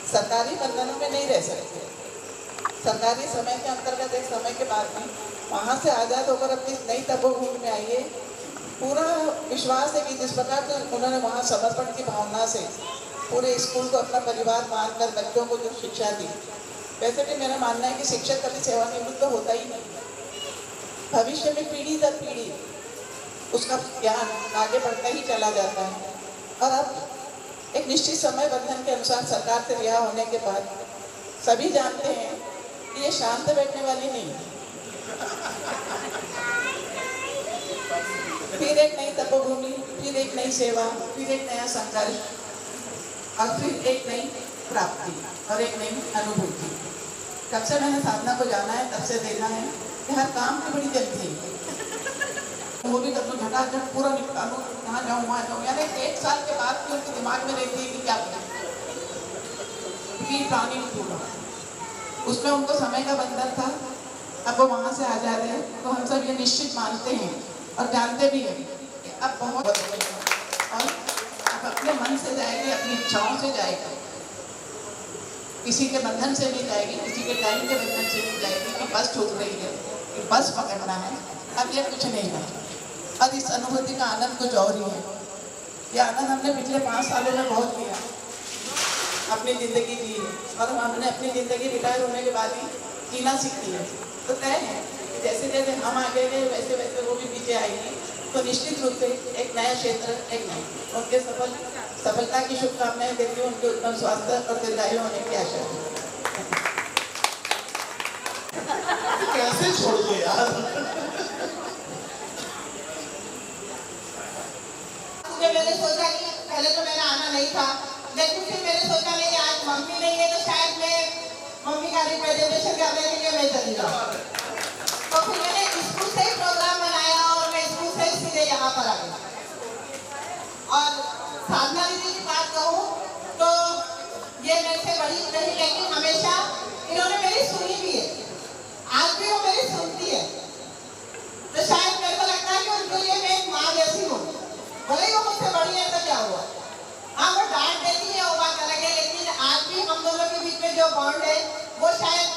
सरकारी बंधनों में नहीं रह सकते। सरकारी समय के अंतर्गत एक समय के बाद में वहाँ से आज़ाद होकर अपनी नई तपोभूमि में आइए। पूरा विश्वास है कि जिस प्रकार से उन्होंने वहाँ समर्पण की भावना से पूरे स्कूल को अपना परिवार मानकर बच्चों को जो शिक्षा दी, वैसे भी मेरा मानना है कि शिक्षक कभी सेवानिवृत्त तो होता ही नहीं। भविष्य में पीढ़ी दर पीढ़ी उसका ज्ञान आगे बढ़ता ही चला जाता है। और अब एक निश्चित समय बंधन के अनुसार सरकार से रिहा होने के बाद सभी जानते हैं कि ये शांत बैठने वाली नहीं है। फिर एक नई तपोभूमि, फिर एक नई सेवा, फिर एक नया संघर्ष और फिर एक नई प्राप्ति और एक नई अनुभूति। जब से मैंने साधना को जाना है तब से देखा है कि हर काम की बड़ी जल्दी है। वो भी कर लो, झटाझट पूरा निपटा लो, कहाँ जाऊँ वहाँ जाऊँ। यानी 1 साल के बाद भी उनके दिमाग में रहती है कि क्या करें, प्राणी पूरा उसमें उनको समय का बंधन था। अब वो वहाँ से आजाद है, तो हम सब ये निश्चित मानते हैं और जानते भी हैं कि अब बहुत और अब अपने मन से जाएगी, अपनी इच्छाओं से जाएगी, किसी के बंधन से नहीं जाएगी, किसी के टाइम के बंधन से नहीं जाएगी कि बस छूट रही है, कि बस पकड़ना है। अब ये कुछ नहीं है। अब इस अनुभूति का आनंद कुछ और ही है। ये आनंद हमने पिछले 5 सालों में बहुत किया, अपनी ज़िंदगी जी है और हमने अपनी ज़िंदगी रिटायर होने के बाद ही जीना सीख लिया। तो तय है कि जैसे जैसे हम आगे गए वैसे वैसे वो भी पीछे आएंगी। तो निश्चित रूप से एक नया क्षेत्र, एक नई उनके सफलता की शुभकामनाएं देती हूँ, उनके उत्तम स्वास्थ्य और दीर्घायु होने की आशा है। कैसे छोड़ दो यार। मैंने सोचा कि पहले तो मेरा आना नहीं था, लेकिन फिर मैंने सोचा नहीं आज मम्मी नहीं है तो शायद मैं मम्मी का रिप्रेजेंटेशन करने के लिए मैं चली जाऊँ। तो फिर मैंने स्कूल से ही प्रोग्राम बनाया और मैं स्कूल से सीधे यहाँ पर आ गई। और साधना दीदी की बात कहूँ तो ये मेरे से बड़ी नहीं, लेकिन हमेशा इन्होंने मेरी सुनी भी है, आज भी वो मेरी सुनती है। तो शायद मेरे को लगता है कि उनके लिए मैं एक माँ जैसी हूँ। भले ही वो मुझसे बड़ी है तो क्या हुआ, हाँ वो डांट देती है, वो बात अलग है, लेकिन आज भी हम दोनों के बीच में जो बॉन्ड है वो शायद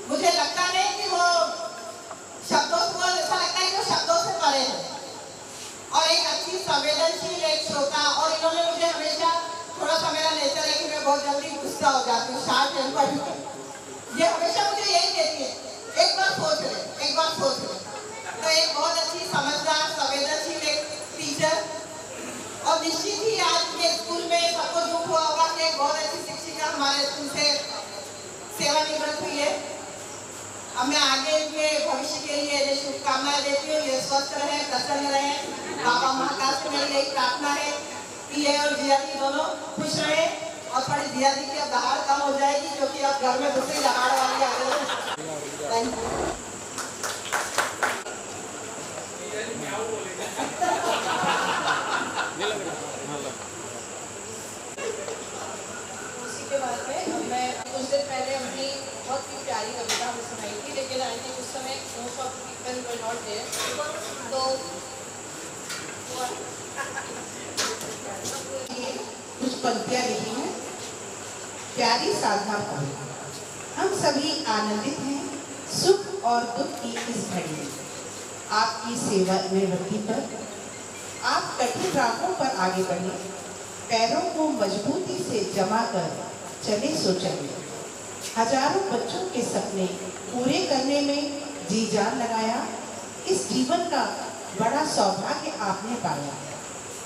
मुझे लगता नहीं कि वो शब्दों से, ऐसा लगता है कि वो शब्दों से परे है। और एक अच्छी संवेदनशील एक श्रोता, और इन्होंने मुझे हमेशा, थोड़ा सा मेरा नेचर है कि मैं बहुत जल्दी गुस्सा हो जाती हूँ, शार्ट टेम्पर हूँ, ये हमेशा मुझे यही कहती है, एक बार सोच ले, एक बार सोच ले। तो एक बहुत अच्छी समझदार संवेदनशील एक टीचर, और निश्चित ही आज के स्कूल में सबको दुख हुआ होगा कि एक बहुत अच्छी शिक्षिका हमारे स्कूल से सेवानिवृत्त हुई है। अब मैं आगे के भविष्य के लिए शुभकामनाएं देती हूँ, ये स्वस्थ रहे, प्रसन्न रहे। बाबा महाकाल से मेरी यही प्रार्थना है कि ये और जिया दी दोनों खुश रहे, और थोड़ी जिया दी की अब दहाड़ कम हो जाएगी, क्योंकि अब घर में दूसरी दहाड़ वाली आ गई है। Thank you. मैं कुछ दिन पहले अपनी बहुत ही प्यारी कविता हमें सुनाई थी, लेकिन आई थिंक उस समय most of people were not there, तो कुछ पंक्तियां लिखी हैं। प्यारी साधना पर हम सभी आनंदित हैं सुख और दुख की इस घड़ी में, आपकी सेवा निवृत्ति पर आप कठिन राहों पर आगे बढ़े, पैरों को मजबूती से जमा कर चले सो चले, हजारों बच्चों के सपने पूरे करने में जी जान लगाया, इस जीवन का बड़ा सौभाग्य आपने पाया।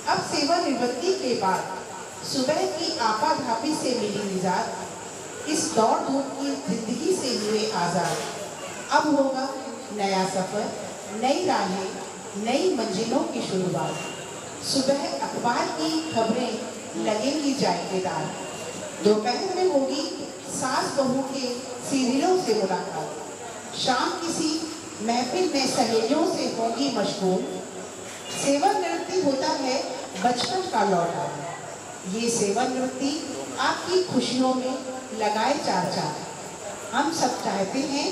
अब सेवानिवृत्ति के बाद सुबह की आपाधापी से मिली निजात, इस दौड़ धूप की जिंदगी से हुए आजाद। अब होगा नया सफर, नई राहें, नई मंजिलों की शुरुआत। सुबह अखबार की खबरें लगेंगी जायकेदार, दोपहर में होगी सास बहू के सीरियलों से मुलाकात, शाम किसी महफिल में सहेलियों से होगी मशगूल। सेवानिवृत्ति होता है बचपन का लौटा, ये सेवानिवृत्ति आपकी खुशियों में लगाए चार चार। हम सब चाहते हैं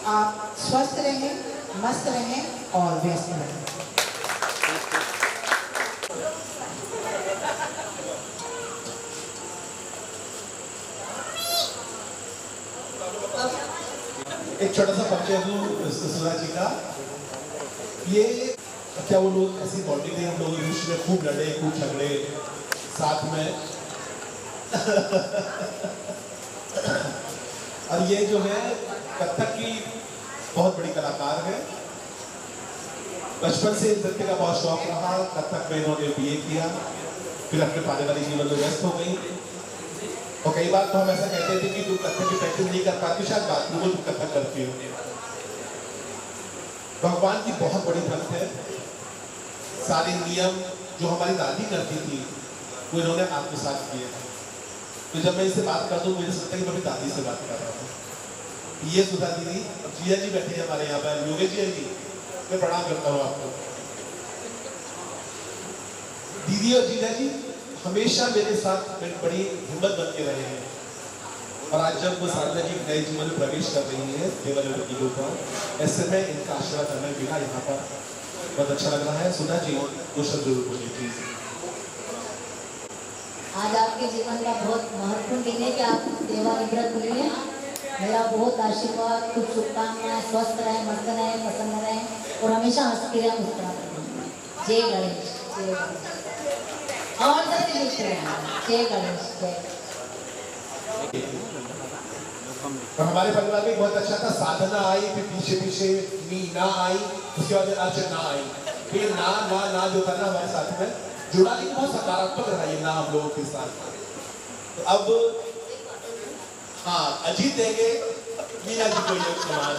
आप स्वस्थ रहें, मस्त रहें और व्यस्त रहें। एक छोटा सा परिचय दूं सुधा जी का। ये क्या वो लोग ऐसी बॉन्डिंग है, हम लोग विश्व में खूब लड़े, खूब झगड़े साथ में। और ये जो है कथक की बहुत बड़ी कलाकार है। बचपन से नृत्य का बहुत शौक रहा, कथक में इन्होंने बीए किया, फिर अपने पाने वाली जीवन में व्यस्त हो गई। और कई बार तो हम ऐसा कहते थे कि तुम कथक की प्रैक्टिस नहीं कर पाती, शायद बाथरूम में तुम कथक करती हो। भगवान की बहुत बड़ी भक्त है। सारे नियम जो हमारी दादी करती थी वो इन्होंने आत्मसात किए। तो जब मैं इससे बात करता हूँ मुझे लगता है कि मैं अपनी दादी से बात कर रहा हूँ। ये सुधा दीदी, जिया जी बैठे हैं हमारे यहाँ पर, योगेश जी, मैं प्रणाम करता हूँ आपको। दीदी और जीजा जी हमेशा मेरे साथ बड़ी हिम्मत बन के रहे हैं। और आज जब वो साधना जी नए जीवन में प्रवेश कर रही है सेवानिवृत्ति के ऊपर, ऐसे में इनका आशीर्वाद करने बिना यहाँ पर बहुत अच्छा लग रहा है। सुधा जी दो शब्द जरूर बोलिए प्लीज। आज आपके जीवन का बहुत महत्वपूर्ण दिन है कि आप सेवानिवृत्त हुए हैं। मेरा बहुत आशीर्वाद, कुछ शुभकामनाएं, स्वस्थ रहें, मस्त रहें, प्रसन्न रहें और हमेशा हंसते रहें, मुस्कुराते रहें। जय गणेश, जय गणेश। और सबसे लिखते रहें जय गणेश, जय। और हमारे परिवार में बहुत अच्छा था, साधना आई, फिर पीछे पीछे मीना आई, उसके बाद अर्चना आई, फिर ना जो था ना हमारे साथ में जुड़ा, लेकिन बहुत सकारात्मक रहा ये ना हम लोगों के साथ। तो अब हाँ अजीत देंगे मीना जी को ये सम्मान।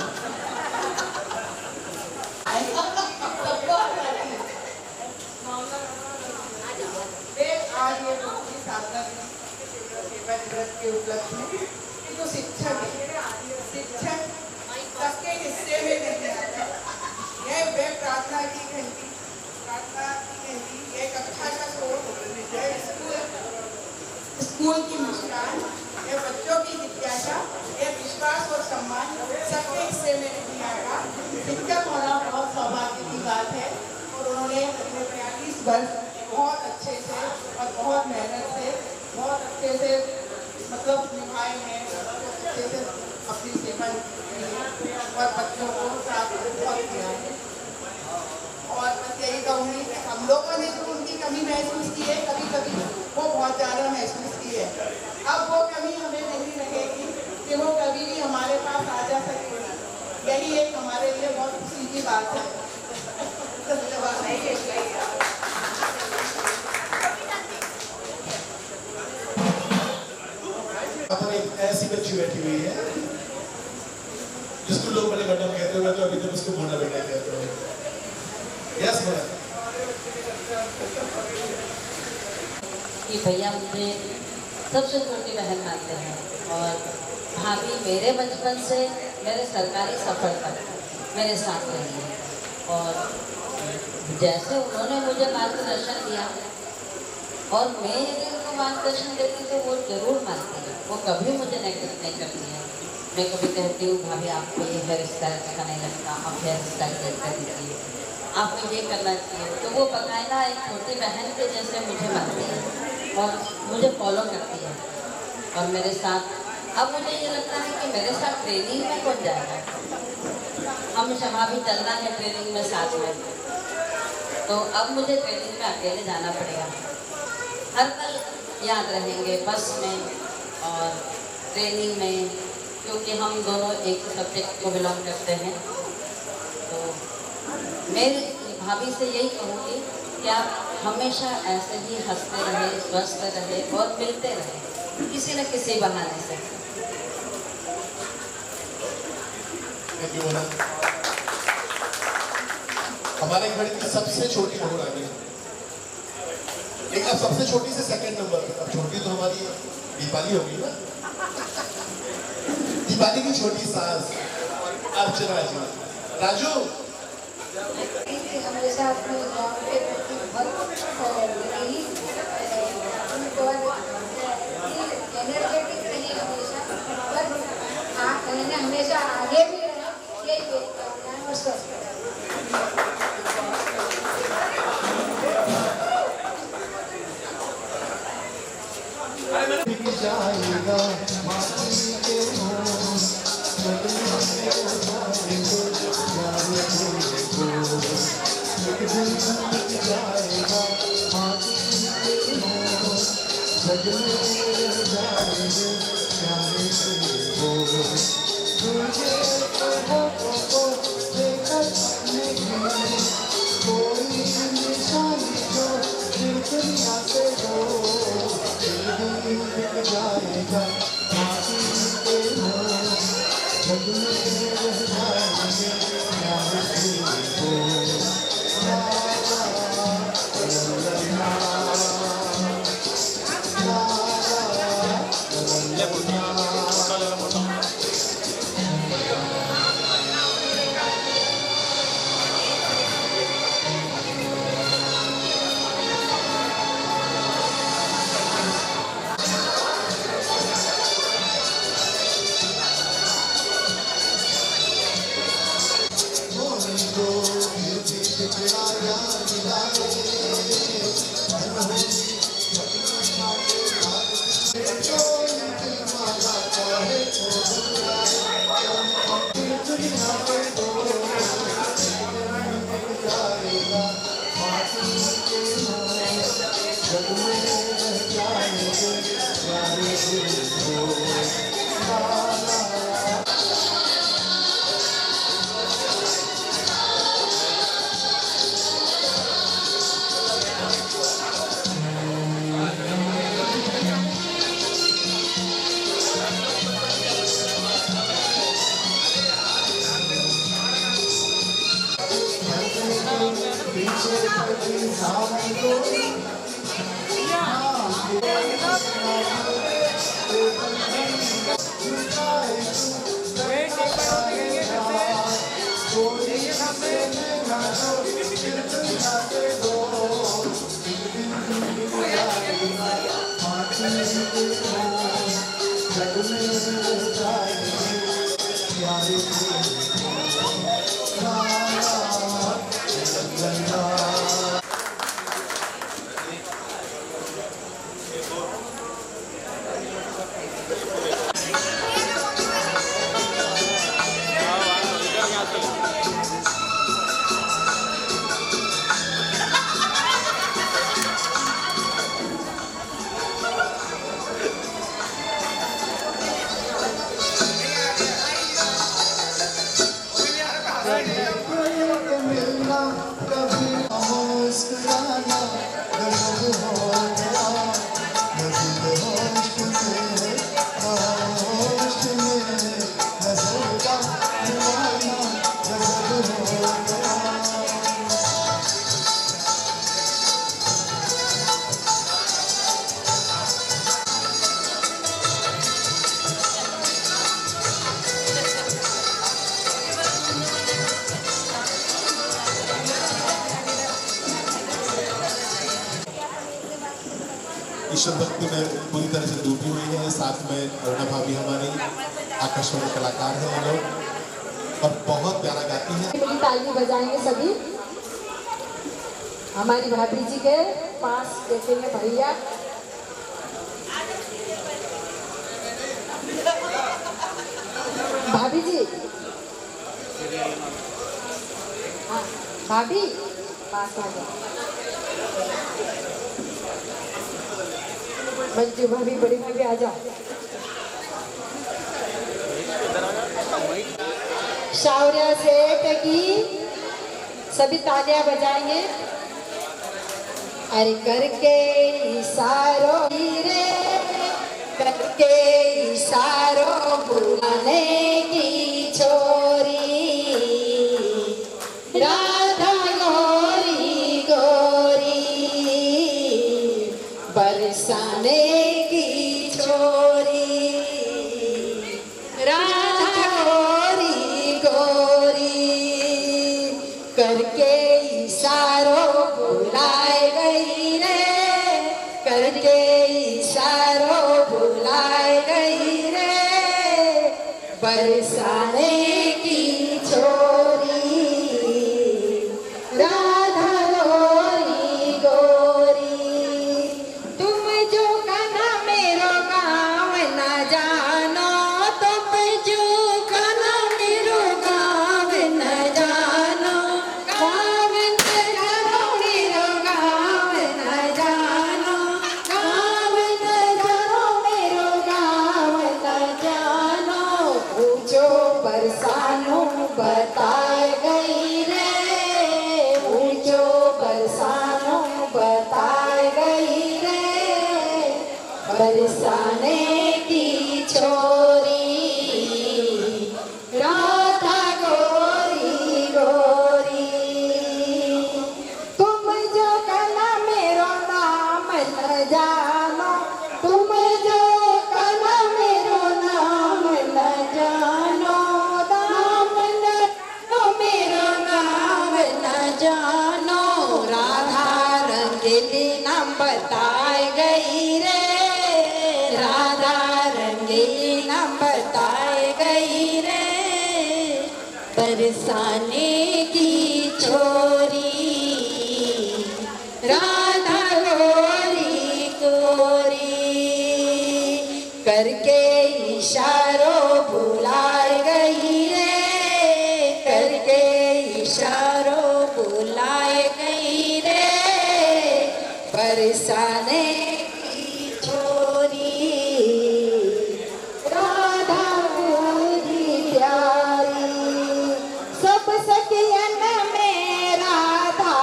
आज ये दूसरी साधना सेवानिवृत्त के उपलक्ष्य में जो शिक्षक सबके हिस्से में नहीं आता। यह वे प्रार्थना की घंटी, एक कक्षा का शोर, स्कूल की मुस्कान, यह बच्चों की जिज्ञासा, यह विश्वास और सम्मान सबके हिस्से में नहीं आता। शिक्षक होना बहुत सौभाग्य की बात है और उन्होंने अपने 42 वर्ष बहुत अच्छे से और बहुत मेहनत से बहुत अच्छे से मतलब निभाए हैं, अच्छे से अपनी सेवा की और बच्चों को प्राप्त बहुत किया है। और बस यही कहूँगी कि हम लोगों ने जो उनकी कमी महसूस की है, कभी कभी वो बहुत ज़्यादा महसूस की है। अब वो कमी हमें नहीं रहेगी कि वो कभी भी हमारे पास आ जा सकेगी। यही एक हमारे लिए बहुत खुशी की बात है। ऐसी बच्ची बैठी हुई है जिसको लोग बड़े मैडम कहते हुए, तो अभी तक उसको मोना बेटा कहते हैं। Yes madam. कि भैया मुझे सबसे छोटी बहन मानते हैं और भाभी मेरे बचपन से मेरे सरकारी सफर तक मेरे साथ रही है। और जैसे उन्होंने मुझे मार्गदर्शन दिया और मैं यदि उनको मार्गदर्शन देती तो वो जरूर मानती है, वो कभी मुझे नेगलेक्ट नहीं करती है। मैं कभी कहती हूँ भाभी आपको ये हेयर स्टाइल अच्छा नहीं लगता, आप हेयर स्टाइल कर दीजिए, आपको ये करना चाहिए। तो वो बकायदा एक छोटी बहन के जैसे मुझे मानती है और मुझे फॉलो करती है और मेरे साथ। अब मुझे ये लगता है कि मेरे साथ ट्रेनिंग में कौन जाएगा, हम शमा भी चलना है ट्रेनिंग में साथ में, तो अब मुझे ट्रेनिंग में अकेले जाना पड़ेगा। हर पल याद रहेंगे बस में और ट्रेनिंग में, क्योंकि हम दोनों एक सब्जेक्ट को बिलोंग करते हैं। मेरी भाभी से यही कहूँगी कि आप हमेशा ऐसे ही हंसते रहे, स्वस्थ रहे और मिलते रहे किसी न किसी बहाने से। Thank you Mona. हमारे घर की सबसे छोटी बहू रानी, एक अब सबसे छोटी से सेकंड नंबर पे, अब छोटी तो हमारी दीपाली होगी ना, दीपाली की छोटी सास अर्चना जी। राजू हमेशा अपने गाँव के प्रति बहुत रही, उनको एनर्जेटिक रही हमेशा, पर हाँ कहना हमेशा आगे भी रहे, यही कामना और स्वस्थ रहे। जाएगा माटी के मोह, बदले एक दिन बीत जाएगा माटी के मोह, बदले जाएंगे प्यारे से वो। तुझे होठों को लेकर अपने लिए कोई निशानी जो दिल दुनिया से हो, बिक जाएगा माटी के मोह, बदले जाएंगे प्यारे से वो। ईश्वर भक्ति में पूरी तरह से डूबी हुई है। साथ में अरुणा भाभी हमारी आकाशवाणी कलाकार हैं ये लोग, और बहुत प्यारा गाती हैं। ताली बजाएंगे सभी। हमारी भाभी जी के पास देखेंगे भैया। भाभी जी, हाँ भाभी पास आ जाओ। बच्चू भाभी, बड़ी भाभी आ जाओ। शौर्य सेठ की सभी तालियां बजाएंगे। अरे करके इशारों रे, करके इशारों बुलाने की छोरी, राधा गोरी गोरी बरसाने की छोरी, राधा गोरी गोरी करके इशारों बुलाए गई रे, करके इशारों बुलाए गई रे बरसाने की छोरी, राधा गोरी गोरी तुम जो कना मेरो गाँव न जानो, तुम जो कना मेरो गाँव न जानो, गाँव न जानो मेरो गाँव न जानो, गाँव न जानो मेरो गाँव न जानो, पूछो बरसानो बताए गई रे, पूछो बरसानो बताए गई रे बरसाने की छोरी, राधा गोरी गोरी तुम जो कना मेरो नाम न जानो, तुम जो कना मेरो नाम न जानो, नाम न जानो मेरो नाम न जानो, राधा रंगीली नाम बताए गई रे, राधा रंगीली नाम बताए गई रे बरसाने की छोरी, राधा गोरी गोरी करके इशारों बुलाए गई रे, करके इशारों बुलाए गई रे बरसाने की छोरी, राधा गोरी प्यारी सब सखियन में राधा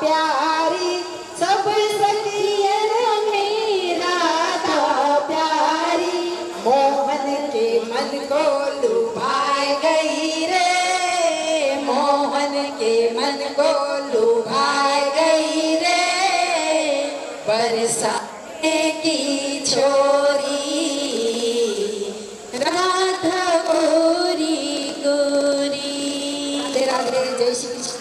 प्यारी, सब सखियन में राधा प्यारी मोहन के मन को लुभाए गई रे, मोहन के मन को लुभाए गई रे बरसाने की छोरी, राधा गोरी गोरी। राधे जय श्री कृष्ण।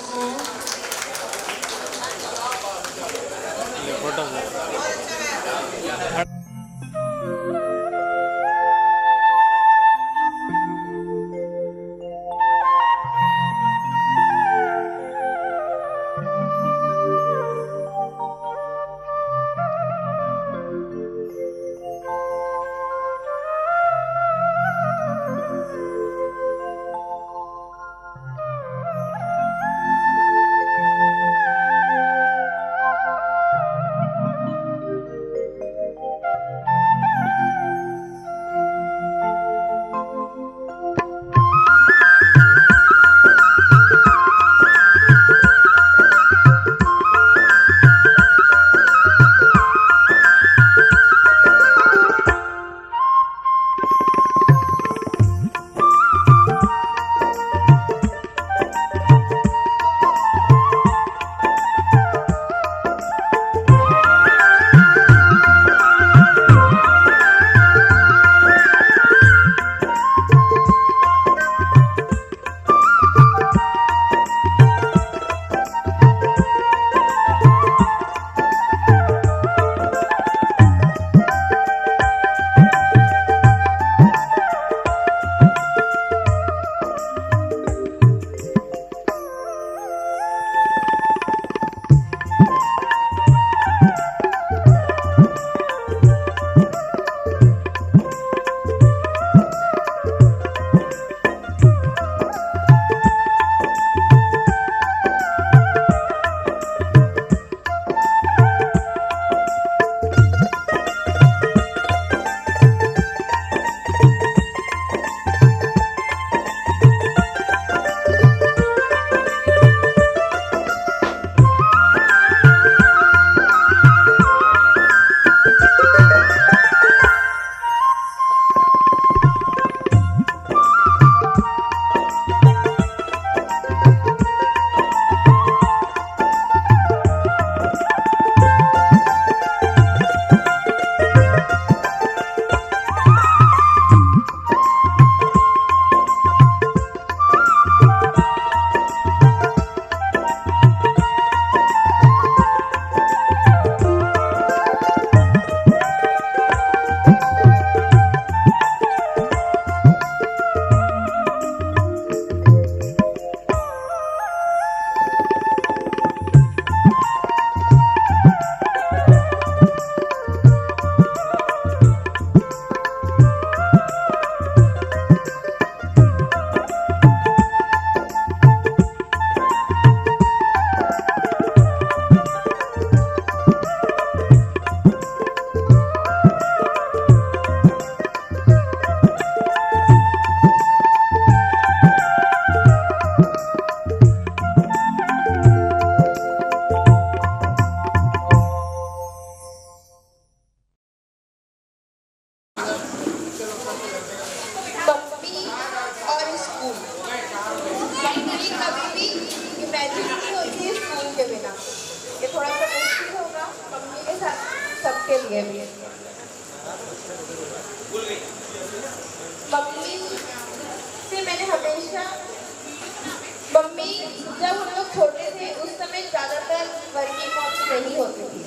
जब हम लोग छोटे थे उस समय ज़्यादातर वर्किंग मॉम्स नहीं होती थी।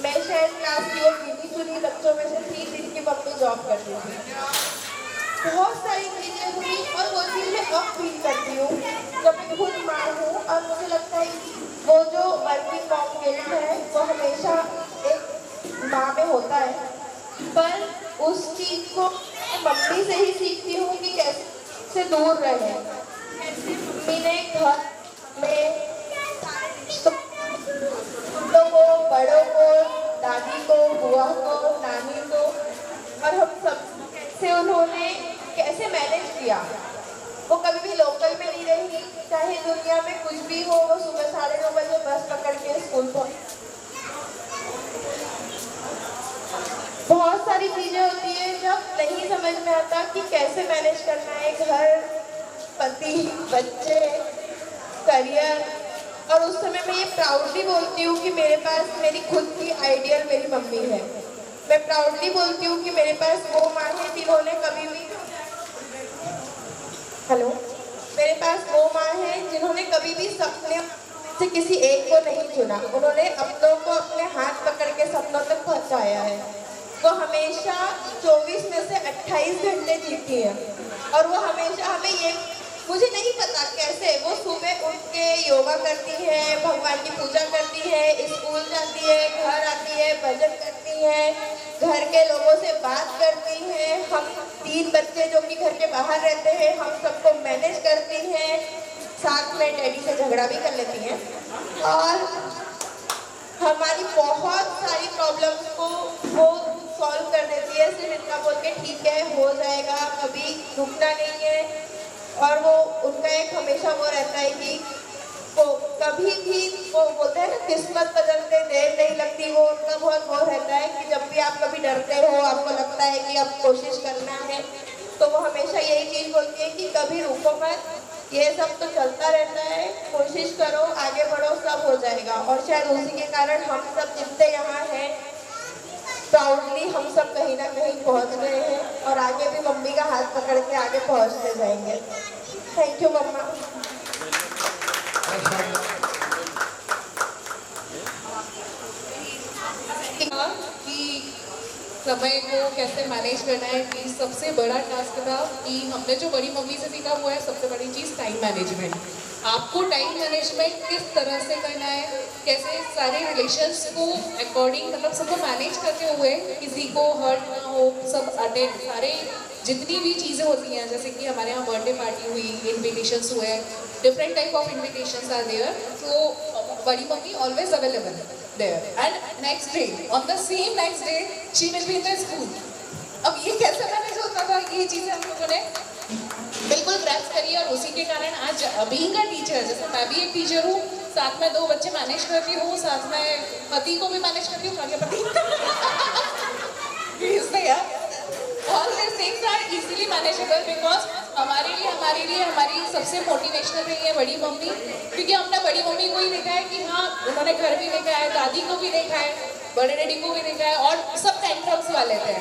मैं शायद क्लास की वो गिनी चुनी बच्चों में से थी जिनकी मम्मी जॉब करती थी। बहुत सारी चीज़ें हुई और वो चीज़ मैं अब फील करती हूँ जब मैं खुद माँ हूँ, और मुझे लगता है कि वो जो वर्किंग मॉम गिल्ट है वो हमेशा एक माँ में होता है, पर उस चीज़ को मम्मी से ही सीखती हूँ कि कैसे दूर रहे। मम्मी ने घर में को, बड़ों को, दादी को, बुआ को, नानी को और हम सब से उन्होंने कैसे मैनेज किया। वो कभी भी लोकल में नहीं रही, चाहे दुनिया में कुछ भी हो, वो सुबह 9:30 बजे बस पकड़ के स्कूल पहुंची। बहुत सारी चीज़ें होती है जब नहीं समझ में आता कि कैसे मैनेज करना है घर, पति, बच्चे, करियर। और उस समय मैं ये प्राउडली बोलती हूँ कि मेरे पास मेरी खुद की आइडियल मेरी मम्मी है। मैं प्राउडली बोलती हूँ कि मेरे पास वो माँ है जिन्होंने कभी भी मेरे पास वो माँ है जिन्होंने कभी भी सपने से किसी एक को नहीं चुना। उन्होंने अपनों को अपने हाथ पकड़ के सपनों तक पहुँचाया है। वो हमेशा 24 में से 28 घंटे जीती है और वो हमेशा हमें ये, मुझे नहीं पता कैसे, वो सुबह उठ के योगा करती है, भगवान की पूजा करती है, स्कूल जाती है, घर आती है, भजन करती है, घर के लोगों से बात करती है। हम 3 बच्चे जो कि घर के बाहर रहते हैं, हम सबको मैनेज करती हैं, साथ में डैडी से झगड़ा भी कर लेती हैं और हमारी बहुत सारी प्रॉब्लम्स को वो सॉल्व कर देती है। सिर्फ इतना बोल के ठीक है, हो जाएगा, कभी रुकना नहीं है। और वो उनका एक हमेशा वो रहता है कि वो कभी भी, वो बोलते हैं ना किस्मत बदलते देर नहीं लगती, वो उनका बहुत वो रहता है कि जब भी आप कभी डरते हो, आपको लगता है कि अब कोशिश करना है, तो वो हमेशा यही चीज़ बोलती है कि कभी रुको मत, ये सब तो चलता रहता है, कोशिश करो, आगे बढ़ो, सब हो जाएगा। और शायद उसी के कारण हम सब जितने यहाँ हैं प्राउडली हम सब कहीं ना कहीं पहुँच गए हैं और आगे भी मम्मी का हाथ पकड़ के आगे पहुँचते जाएंगे। थैंक यू मम्मा। कि समय को कैसे मैनेज करना है, कि सबसे बड़ा टास्क था कि हमने जो बड़ी मम्मी से सीखा हुआ है सबसे बड़ी चीज़ टाइम मैनेजमेंट। आपको टाइम मैनेजमेंट किस तरह से करना है, कैसे सारे रिलेशंस को अकॉर्डिंग, मतलब सबको मैनेज करते हुए किसी को हर्ट ना हो, सब अटेंड, सारे जितनी भी चीज़ें होती हैं, जैसे कि हमारे यहाँ बर्थडे पार्टी हुई, इन्विटेशंस हुए, different type of invitations are there, so बड़ी mummy always available there and next day on the same next day she will be in the school। अब ये कैसे मैनेज होता था, ये चीज़ें हम लोगों ने बिल्कुल ग्रैस्प करी और उसी के कारण आज बीइंग अ टीचर, जैसे मैं भी एक टीचर हूँ, साथ में 2 बच्चे मैनेज करती हूँ, साथ में पति को भी मैनेज करती हूँ, पति all these things are easily manageable because हमारे लिए हमारी सबसे मोटिवेशनल रही है बड़ी मम्मी, क्योंकि हमने बड़ी मम्मी को ही देखा है कि हाँ उन्होंने घर भी देखा है, दादी को भी देखा है, बड़े डैडी को भी देखा है और सब टेंट्रम्स वाले थे,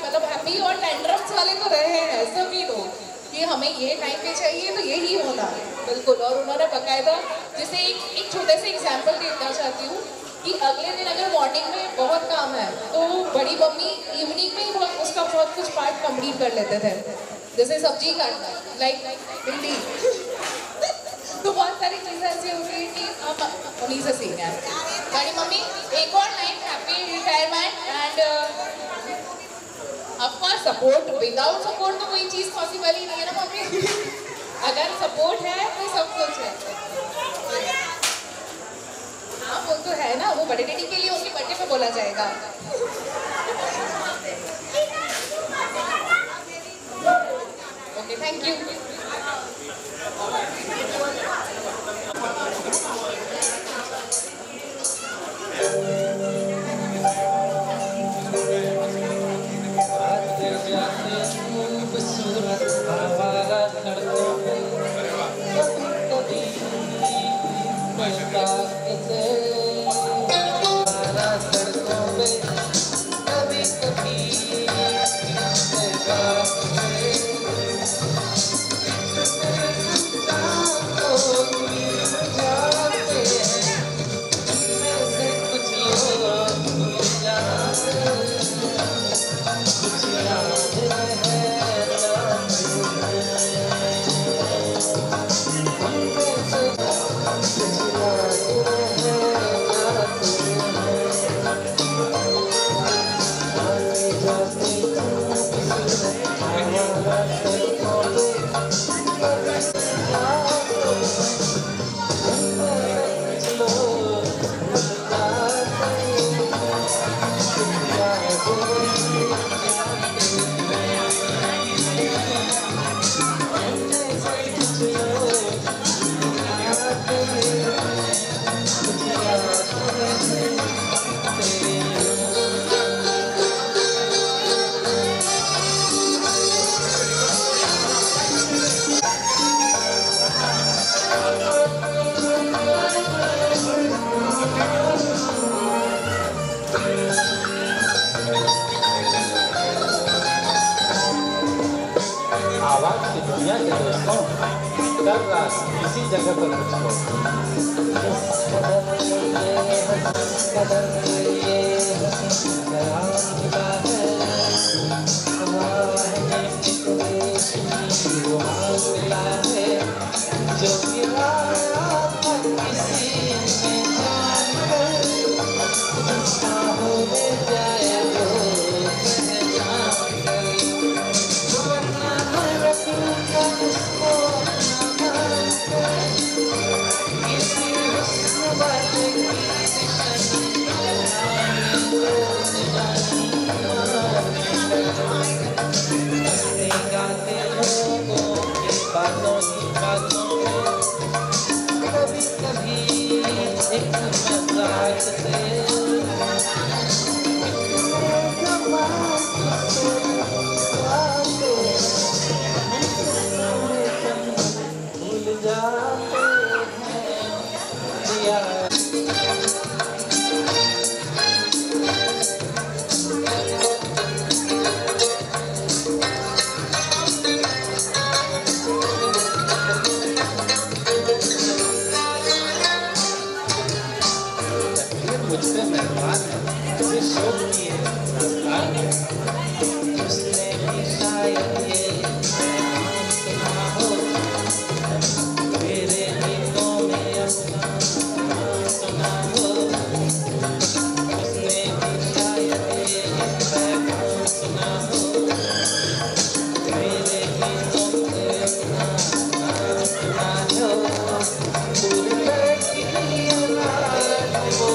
मतलब हैप्पी और टेंट्रम्स वाले तो रहे हैं सभी लोग कि हमें ये टाइम पे चाहिए तो यही होना बिल्कुल। और उन्होंने बकायदा, जैसे एक छोटे से एग्जाम्पल देना चाहती हूँ कि अगले दिन अगर मॉर्निंग में बहुत काम है तो बड़ी मम्मी इवनिंग में ही उसका बहुत कुछ पार्ट कंप्लीट कर लेते थे, जैसे सब्जी काटना, लाइक भिंडी तो बहुत सारी चीज़ें ऐसी होती है कि हम उन्हीं से सीखते हैं। बड़ी मम्मी एक और line, happy retirement and of course support, without support तो कोई चीज़ पॉसिबल ही नहीं है ना मम्मी अगर सपोर्ट है तो सब कुछ है। हाँ वो तो है ना, वो बड़े डैडी के लिए उनके बर्थडे पे बोला जाएगा। Okay thank you. Oh आवाज की दुनिया के दोस्तों कल रात इसी जगह पर मुझसे मेहरबान है, मुझे शौक की है, उसने भी शायद ये सुना हो, मेरे गीतों में अपना सुना हो, उसने भी शायद ये पैगाम सुना हो, मेरे गीतों में अपना सुना हो, पूरी लड़की वो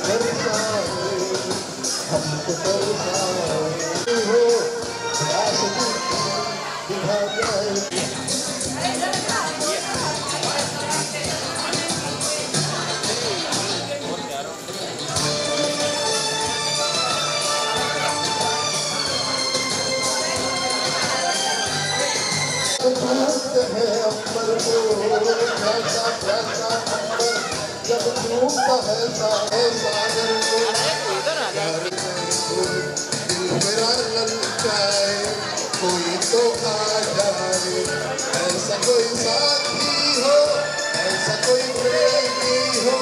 तरसाए हमको तरसाए हो आशिकी दिखा जाए भक्त है अंबर को प्यासा प्यासा अंबर जब डूबता है सागर को दिल मेरा ललचाए कोई तो आ जाए ऐसा कोई साथी हो ऐसा कोई प्रेमी हो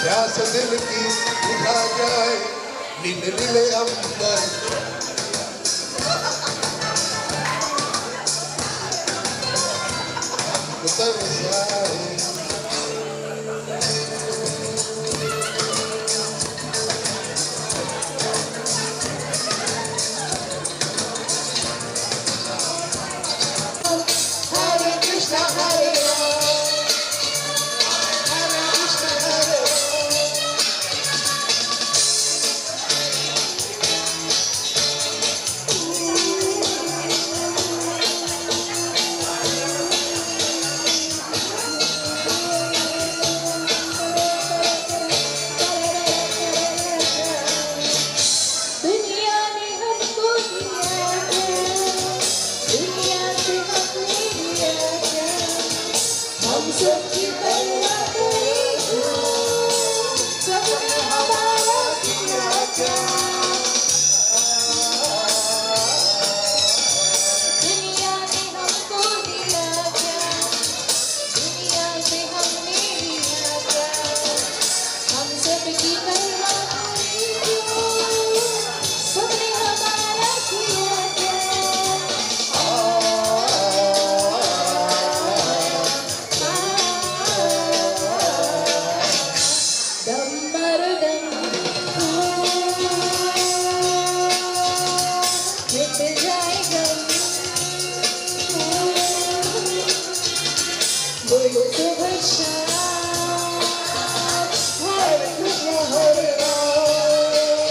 प्यास दिल की बुझा जाए नीले नीले अंबर तरसाए हरे कृष्णा हरे राम हरे कृष्णा हरे दुनिया ने हमको दिया दुनिया से हमने लिया हम सबकी परवाह करें सबने हमारा किया दुनिया ने हमको दिया दुनिया से हमने लिया हम सबकी परवाह सबने हमारा किया दम मर दम मिट जाएगा बोलो सुबह शाम हरे कृष्ण हरे राम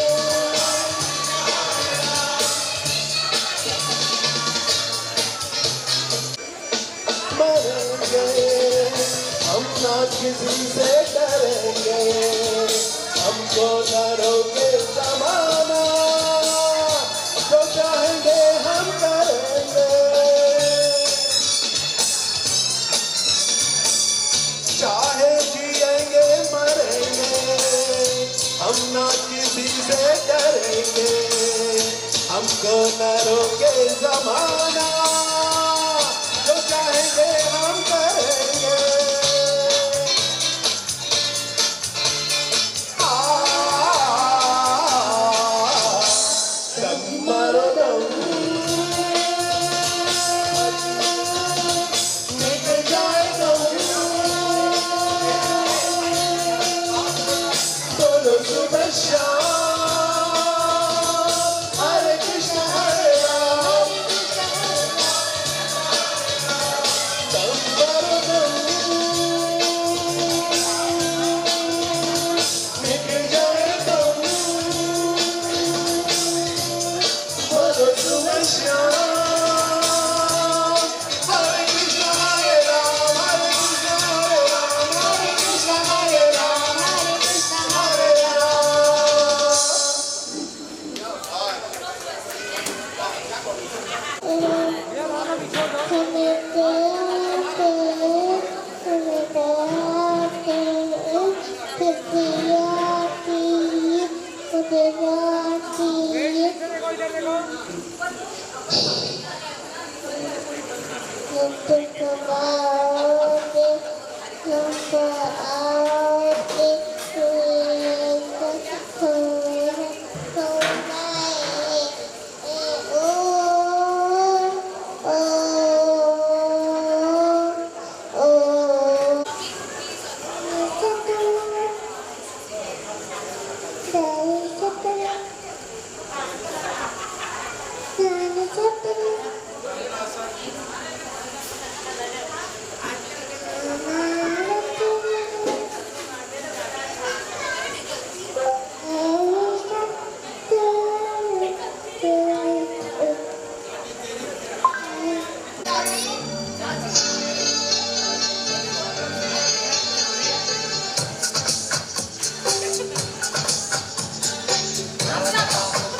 मरेंगे हम ना किसी से डरेंगे हमको न रोके जमाना जो चाहेंगे हम करेंगे चाहे जिएंगे मरेंगे हम ना किसी से डरेंगे हमको न रोके जमाना जो चाहेंगे हम करेंगे दम मारो दम मिट जाए दम बोलो सुबह शाम हरे कृष्ण हरे राम दम मारो दम मिट जाए दम बोलो सुबह शाम हरे कृष्ण हरे राम हरे कृष्ण हरे राम हरे कृष्ण हरे राम हरे कृष्ण हरे राम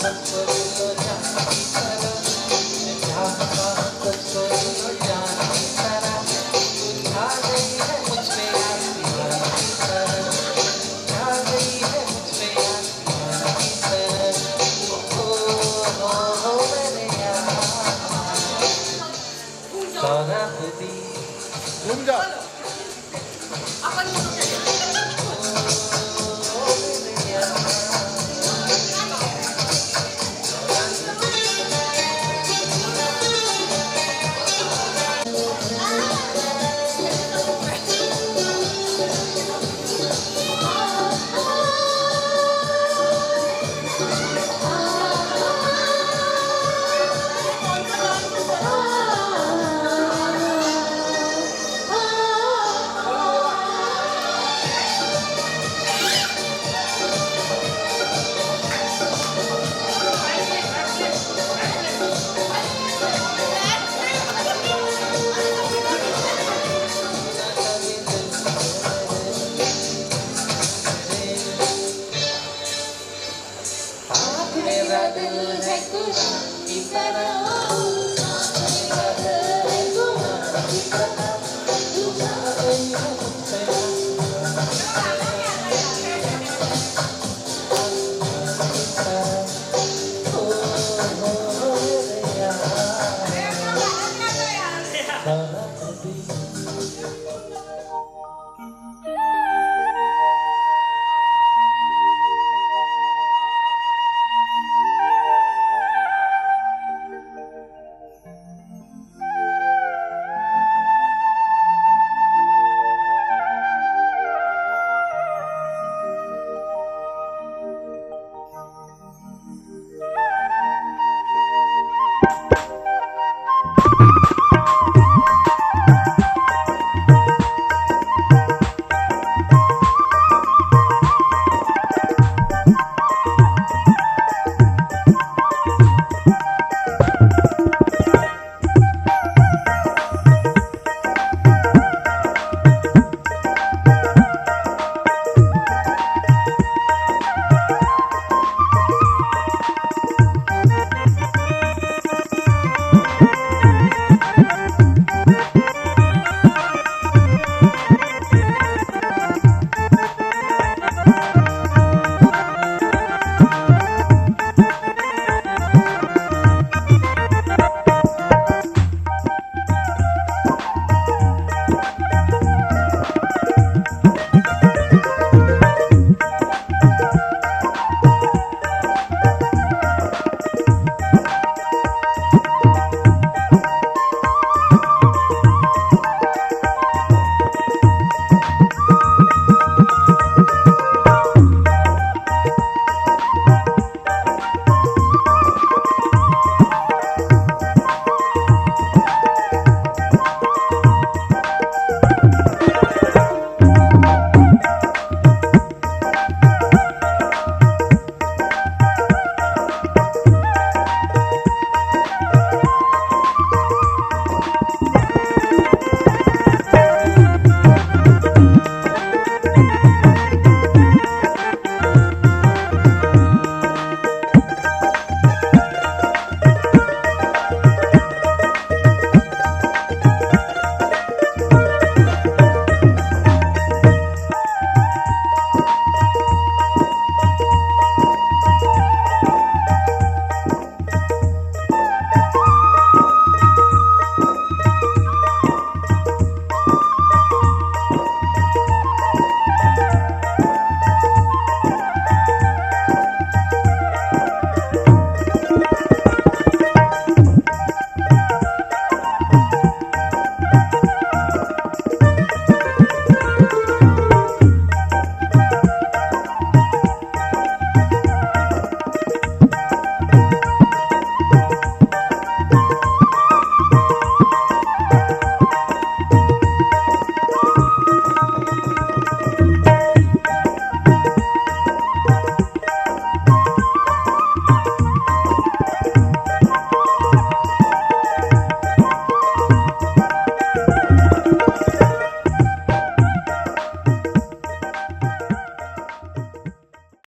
तुझको दिलो जान की तरह, मैं चाहता हूँ तुझको दिलो जान की तरह, तू छा गई है मुझ पे आसमान की तरह, छा गई है मुझ पे आसमान की तरह, ओ मेरे यार सौरभ दी घूम जाओ। मेरा दिल है कुछ की तरह